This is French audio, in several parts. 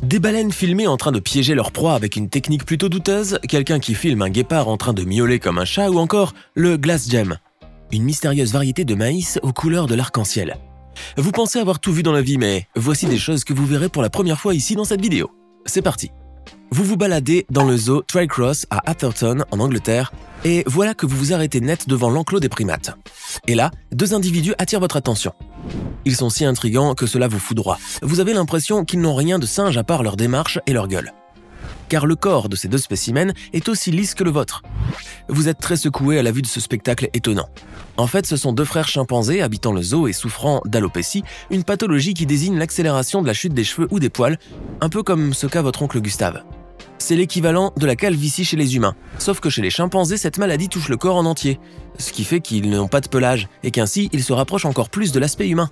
Des baleines filmées en train de piéger leur proie avec une technique plutôt douteuse, quelqu'un qui filme un guépard en train de miauler comme un chat ou encore le glass gem, une mystérieuse variété de maïs aux couleurs de l'arc-en-ciel. Vous pensez avoir tout vu dans la vie, mais voici des choses que vous verrez pour la première fois ici dans cette vidéo. C'est parti. Vous vous baladez dans le zoo Tri-Cross à Atherton en Angleterre et voilà que vous vous arrêtez net devant l'enclos des primates. Et là, deux individus attirent votre attention. Ils sont si intrigants que cela vous foudroie. Vous avez l'impression qu'ils n'ont rien de singe à part leur démarche et leur gueule. Car le corps de ces deux spécimens est aussi lisse que le vôtre. Vous êtes très secoué à la vue de ce spectacle étonnant. En fait, ce sont deux frères chimpanzés habitant le zoo et souffrant d'alopécie, une pathologie qui désigne l'accélération de la chute des cheveux ou des poils, un peu comme ce qu'a votre oncle Gustave. C'est l'équivalent de la calvitie chez les humains, sauf que chez les chimpanzés, cette maladie touche le corps en entier, ce qui fait qu'ils n'ont pas de pelage et qu'ainsi ils se rapprochent encore plus de l'aspect humain.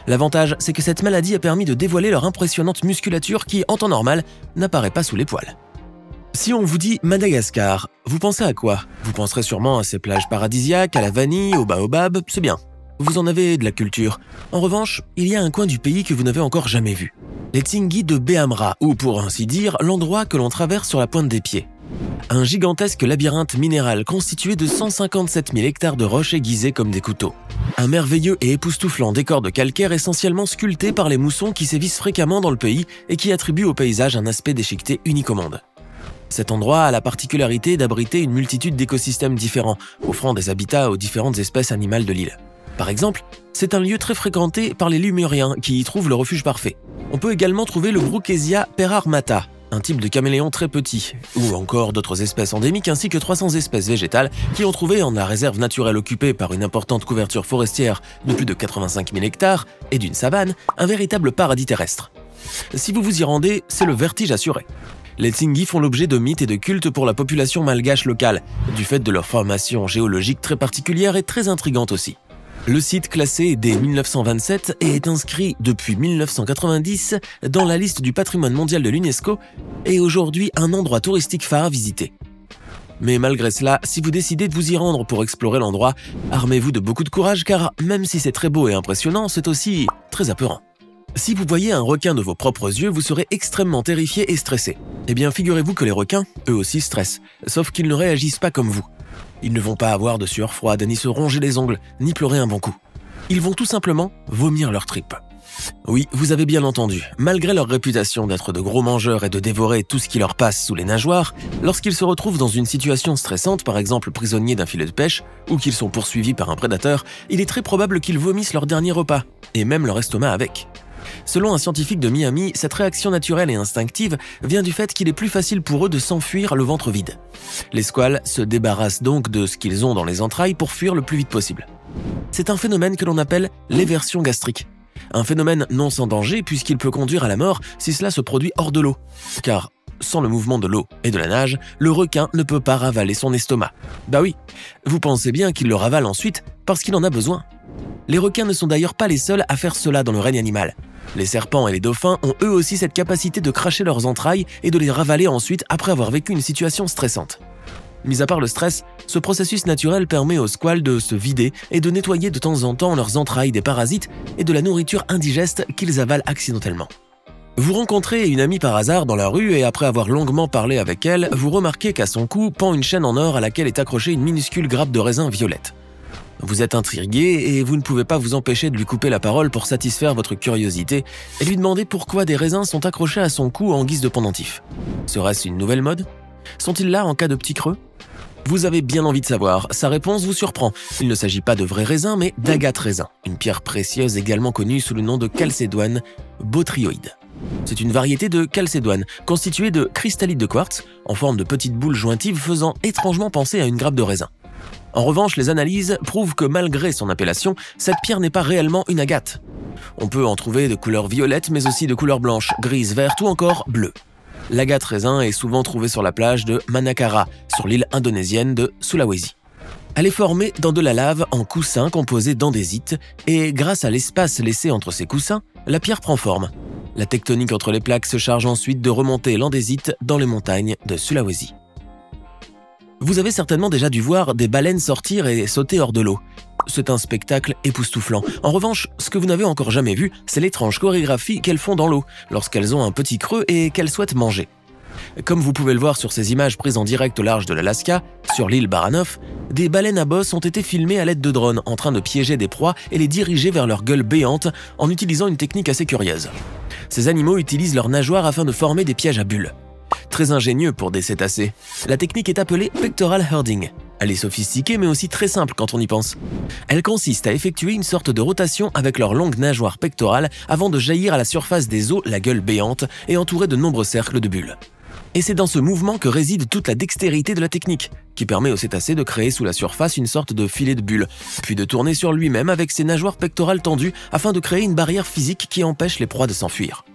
L'avantage, c'est que cette maladie a permis de dévoiler leur impressionnante musculature qui, en temps normal, n'apparaît pas sous les poils. Si on vous dit Madagascar, vous pensez à quoi? Vous penserez sûrement à ces plages paradisiaques, à la vanille, au baobab, c'est bien. Vous en avez de la culture. En revanche, il y a un coin du pays que vous n'avez encore jamais vu. Les Tsingy de Behamra, ou pour ainsi dire, l'endroit que l'on traverse sur la pointe des pieds. Un gigantesque labyrinthe minéral constitué de 157 000 hectares de roches aiguisées comme des couteaux. Un merveilleux et époustouflant décor de calcaire essentiellement sculpté par les moussons qui sévissent fréquemment dans le pays et qui attribuent au paysage un aspect déchiqueté unique au monde. Cet endroit a la particularité d'abriter une multitude d'écosystèmes différents, offrant des habitats aux différentes espèces animales de l'île. Par exemple, c'est un lieu très fréquenté par les Lumuriens qui y trouvent le refuge parfait. On peut également trouver le Brookesia perarmata, un type de caméléon très petit, ou encore d'autres espèces endémiques ainsi que 300 espèces végétales qui ont trouvé en la réserve naturelle occupée par une importante couverture forestière de plus de 85 000 hectares et d'une savane, un véritable paradis terrestre. Si vous vous y rendez, c'est le vertige assuré. Les Tsingy font l'objet de mythes et de cultes pour la population malgache locale, du fait de leur formation géologique très particulière et très intrigante aussi. Le site classé dès 1927 et est inscrit depuis 1990 dans la liste du patrimoine mondial de l'UNESCO et est aujourd'hui un endroit touristique phare à visiter. Mais malgré cela, si vous décidez de vous y rendre pour explorer l'endroit, armez-vous de beaucoup de courage car même si c'est très beau et impressionnant, c'est aussi très apeurant. Si vous voyez un requin de vos propres yeux, vous serez extrêmement terrifié et stressé. Eh bien, figurez-vous que les requins, eux aussi, stressent, sauf qu'ils ne réagissent pas comme vous. Ils ne vont pas avoir de sueur froide, ni se ronger les ongles, ni pleurer un bon coup. Ils vont tout simplement vomir leurs tripes. Oui, vous avez bien entendu, malgré leur réputation d'être de gros mangeurs et de dévorer tout ce qui leur passe sous les nageoires, lorsqu'ils se retrouvent dans une situation stressante, par exemple prisonniers d'un filet de pêche, ou qu'ils sont poursuivis par un prédateur, il est très probable qu'ils vomissent leur dernier repas, et même leur estomac avec. Selon un scientifique de Miami, cette réaction naturelle et instinctive vient du fait qu'il est plus facile pour eux de s'enfuir le ventre vide. Les squales se débarrassent donc de ce qu'ils ont dans les entrailles pour fuir le plus vite possible. C'est un phénomène que l'on appelle l'éversion gastrique. Un phénomène non sans danger puisqu'il peut conduire à la mort si cela se produit hors de l'eau. Car sans le mouvement de l'eau et de la nage, le requin ne peut pas ravaler son estomac. Bah oui, vous pensez bien qu'il le ravale ensuite parce qu'il en a besoin. Les requins ne sont d'ailleurs pas les seuls à faire cela dans le règne animal. Les serpents et les dauphins ont eux aussi cette capacité de cracher leurs entrailles et de les ravaler ensuite après avoir vécu une situation stressante. Mis à part le stress, ce processus naturel permet aux squales de se vider et de nettoyer de temps en temps leurs entrailles des parasites et de la nourriture indigeste qu'ils avalent accidentellement. Vous rencontrez une amie par hasard dans la rue et après avoir longuement parlé avec elle, vous remarquez qu'à son cou pend une chaîne en or à laquelle est accrochée une minuscule grappe de raisin violette. Vous êtes intrigué et vous ne pouvez pas vous empêcher de lui couper la parole pour satisfaire votre curiosité et lui demander pourquoi des raisins sont accrochés à son cou en guise de pendentif. Serait-ce une nouvelle mode? Sont-ils là en cas de petit creux? Vous avez bien envie de savoir, sa réponse vous surprend. Il ne s'agit pas de vrais raisins mais d'agate raisin, une pierre précieuse également connue sous le nom de calcédoine bothrioïde. C'est une variété de calcédoine constituée de cristallites de quartz en forme de petites boules jointives faisant étrangement penser à une grappe de raisin. En revanche, les analyses prouvent que malgré son appellation, cette pierre n'est pas réellement une agate. On peut en trouver de couleur violette, mais aussi de couleur blanche, grise, verte ou encore bleue. L'agate raisin est souvent trouvée sur la plage de Manakara, sur l'île indonésienne de Sulawesi. Elle est formée dans de la lave en coussins composés d'andésite et grâce à l'espace laissé entre ces coussins, la pierre prend forme. La tectonique entre les plaques se charge ensuite de remonter l'andésite dans les montagnes de Sulawesi. Vous avez certainement déjà dû voir des baleines sortir et sauter hors de l'eau. C'est un spectacle époustouflant. En revanche, ce que vous n'avez encore jamais vu, c'est l'étrange chorégraphie qu'elles font dans l'eau lorsqu'elles ont un petit creux et qu'elles souhaitent manger. Comme vous pouvez le voir sur ces images prises en direct au large de l'Alaska, sur l'île Baranof, des baleines à bosse ont été filmées à l'aide de drones en train de piéger des proies et les diriger vers leur gueule béante en utilisant une technique assez curieuse. Ces animaux utilisent leurs nageoires afin de former des pièges à bulles. Très ingénieux pour des cétacés. La technique est appelée pectoral herding. Elle est sophistiquée mais aussi très simple quand on y pense. Elle consiste à effectuer une sorte de rotation avec leurs longues nageoires pectorales avant de jaillir à la surface des eaux, la gueule béante et entourée de nombreux cercles de bulles. Et c'est dans ce mouvement que réside toute la dextérité de la technique, qui permet au cétacé de créer sous la surface une sorte de filet de bulles, puis de tourner sur lui-même avec ses nageoires pectorales tendues afin de créer une barrière physique qui empêche les proies de s'enfuir.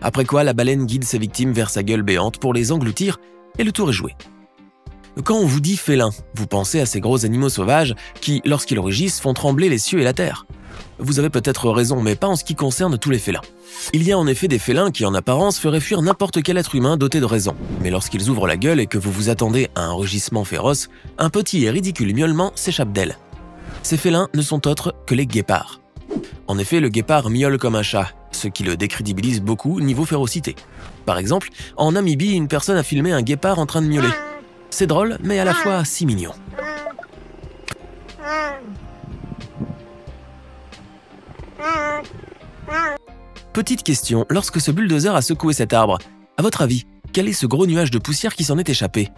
Après quoi, la baleine guide ses victimes vers sa gueule béante pour les engloutir, et le tour est joué. Quand on vous dit félin, vous pensez à ces gros animaux sauvages qui, lorsqu'ils rugissent, font trembler les cieux et la terre. Vous avez peut-être raison, mais pas en ce qui concerne tous les félins. Il y a en effet des félins qui, en apparence, feraient fuir n'importe quel être humain doté de raison. Mais lorsqu'ils ouvrent la gueule et que vous vous attendez à un rugissement féroce, un petit et ridicule miaulement s'échappe d'elle. Ces félins ne sont autres que les guépards. En effet, le guépard miaule comme un chat, ce qui le décrédibilise beaucoup niveau férocité. Par exemple, en Namibie, une personne a filmé un guépard en train de miauler. C'est drôle, mais à la fois si mignon. Petite question, lorsque ce bulldozer a secoué cet arbre, à votre avis, quel est ce gros nuage de poussière qui s'en est échappé?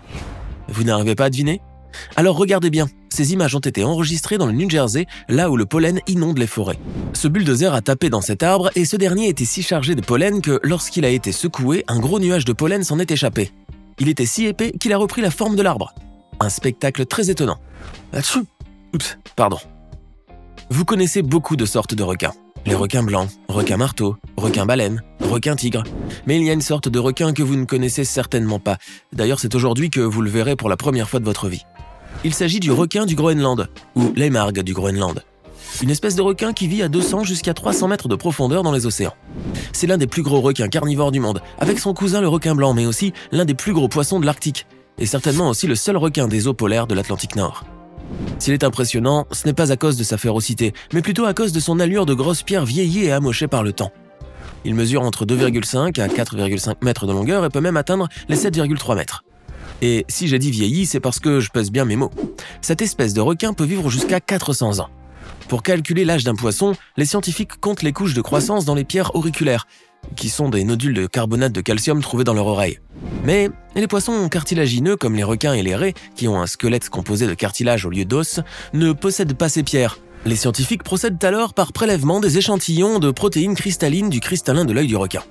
Vous n'arrivez pas à deviner? Alors regardez bien, ces images ont été enregistrées dans le New Jersey, là où le pollen inonde les forêts. Ce bulldozer a tapé dans cet arbre et ce dernier était si chargé de pollen que lorsqu'il a été secoué, un gros nuage de pollen s'en est échappé. Il était si épais qu'il a repris la forme de l'arbre. Un spectacle très étonnant. Oups, pardon. Vous connaissez beaucoup de sortes de requins. Les requins blancs, requins marteaux, requins baleines, requins tigres. Mais il y a une sorte de requin que vous ne connaissez certainement pas. D'ailleurs, c'est aujourd'hui que vous le verrez pour la première fois de votre vie. Il s'agit du requin du Groenland, ou l'aimargue du Groenland. Une espèce de requin qui vit à 200 jusqu'à 300 mètres de profondeur dans les océans. C'est l'un des plus gros requins carnivores du monde, avec son cousin le requin blanc, mais aussi l'un des plus gros poissons de l'Arctique, et certainement aussi le seul requin des eaux polaires de l'Atlantique Nord. S'il est impressionnant, ce n'est pas à cause de sa férocité, mais plutôt à cause de son allure de grosse pierre vieillie et amochée par le temps. Il mesure entre 2,5 à 4,5 mètres de longueur et peut même atteindre les 7,3 mètres. Et si j'ai dit vieilli, c'est parce que je pèse bien mes mots. Cette espèce de requin peut vivre jusqu'à 400 ans. Pour calculer l'âge d'un poisson, les scientifiques comptent les couches de croissance dans les pierres auriculaires, qui sont des nodules de carbonate de calcium trouvés dans leur oreille. Mais les poissons cartilagineux comme les requins et les raies, qui ont un squelette composé de cartilage au lieu d'os, ne possèdent pas ces pierres. Les scientifiques procèdent alors par prélèvement des échantillons de protéines cristallines du cristallin de l'œil du requin.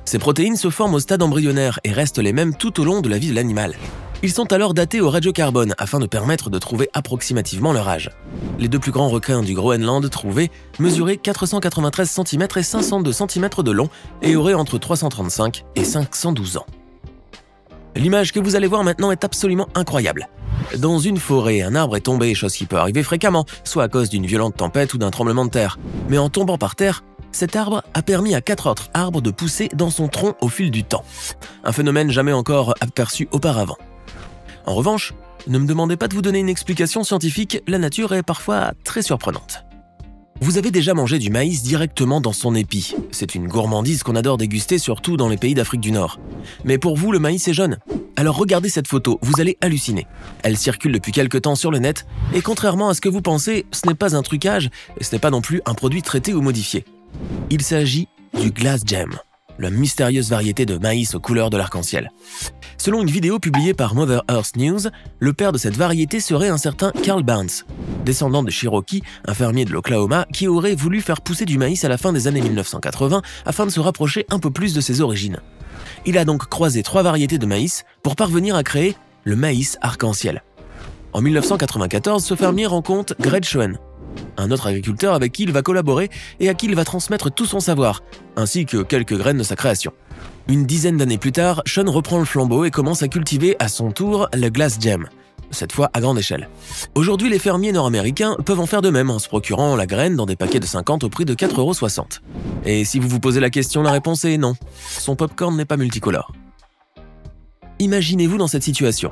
Ces protéines se forment au stade embryonnaire et restent les mêmes tout au long de la vie de l'animal. Ils sont alors datés au radiocarbone afin de permettre de trouver approximativement leur âge. Les deux plus grands requins du Groenland trouvés mesuraient 493 cm et 502 cm de long et auraient entre 335 et 512 ans. L'image que vous allez voir maintenant est absolument incroyable. Dans une forêt, un arbre est tombé, chose qui peut arriver fréquemment, soit à cause d'une violente tempête ou d'un tremblement de terre. Mais en tombant par terre, cet arbre a permis à 4 autres arbres de pousser dans son tronc au fil du temps. Un phénomène jamais encore aperçu auparavant. En revanche, ne me demandez pas de vous donner une explication scientifique, la nature est parfois très surprenante. Vous avez déjà mangé du maïs directement dans son épi. C'est une gourmandise qu'on adore déguster surtout dans les pays d'Afrique du Nord. Mais pour vous, le maïs est jaune. Alors regardez cette photo, vous allez halluciner. Elle circule depuis quelque temps sur le net, et contrairement à ce que vous pensez, ce n'est pas un trucage, et ce n'est pas non plus un produit traité ou modifié. Il s'agit du Glass Gem, la mystérieuse variété de maïs aux couleurs de l'arc-en-ciel. Selon une vidéo publiée par Mother Earth News, le père de cette variété serait un certain Carl Barnes, descendant de Cherokee, un fermier de l'Oklahoma qui aurait voulu faire pousser du maïs à la fin des années 1980 afin de se rapprocher un peu plus de ses origines. Il a donc croisé 3 variétés de maïs pour parvenir à créer le maïs arc-en-ciel. En 1994, ce fermier rencontre Greg Schoen, un autre agriculteur avec qui il va collaborer et à qui il va transmettre tout son savoir, ainsi que quelques graines de sa création. Une dizaine d'années plus tard, Sean reprend le flambeau et commence à cultiver à son tour le Glass Gem, cette fois à grande échelle. Aujourd'hui, les fermiers nord-américains peuvent en faire de même en se procurant la graine dans des paquets de 50 au prix de 4,60 €. Et si vous vous posez la question, la réponse est non. Son popcorn n'est pas multicolore. Imaginez-vous dans cette situation.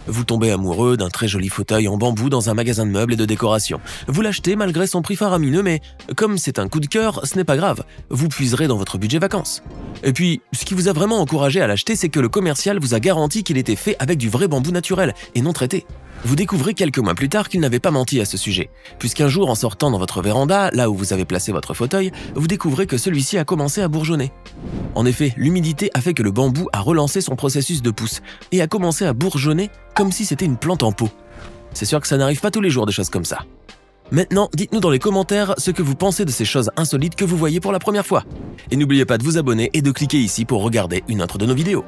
Vous tombez amoureux d'un très joli fauteuil en bambou dans un magasin de meubles et de décoration. Vous l'achetez malgré son prix faramineux, mais comme c'est un coup de cœur, ce n'est pas grave. Vous puiserez dans votre budget vacances. Et puis, ce qui vous a vraiment encouragé à l'acheter, c'est que le commercial vous a garanti qu'il était fait avec du vrai bambou naturel et non traité. Vous découvrez quelques mois plus tard qu'il n'avait pas menti à ce sujet, puisqu'un jour en sortant dans votre véranda, là où vous avez placé votre fauteuil, vous découvrez que celui-ci a commencé à bourgeonner. En effet, l'humidité a fait que le bambou a relancé son processus de pousse et a commencé à bourgeonner comme si c'était une plante en pot. C'est sûr que ça n'arrive pas tous les jours des choses comme ça. Maintenant, dites-nous dans les commentaires ce que vous pensez de ces choses insolites que vous voyez pour la première fois. Et n'oubliez pas de vous abonner et de cliquer ici pour regarder une autre de nos vidéos.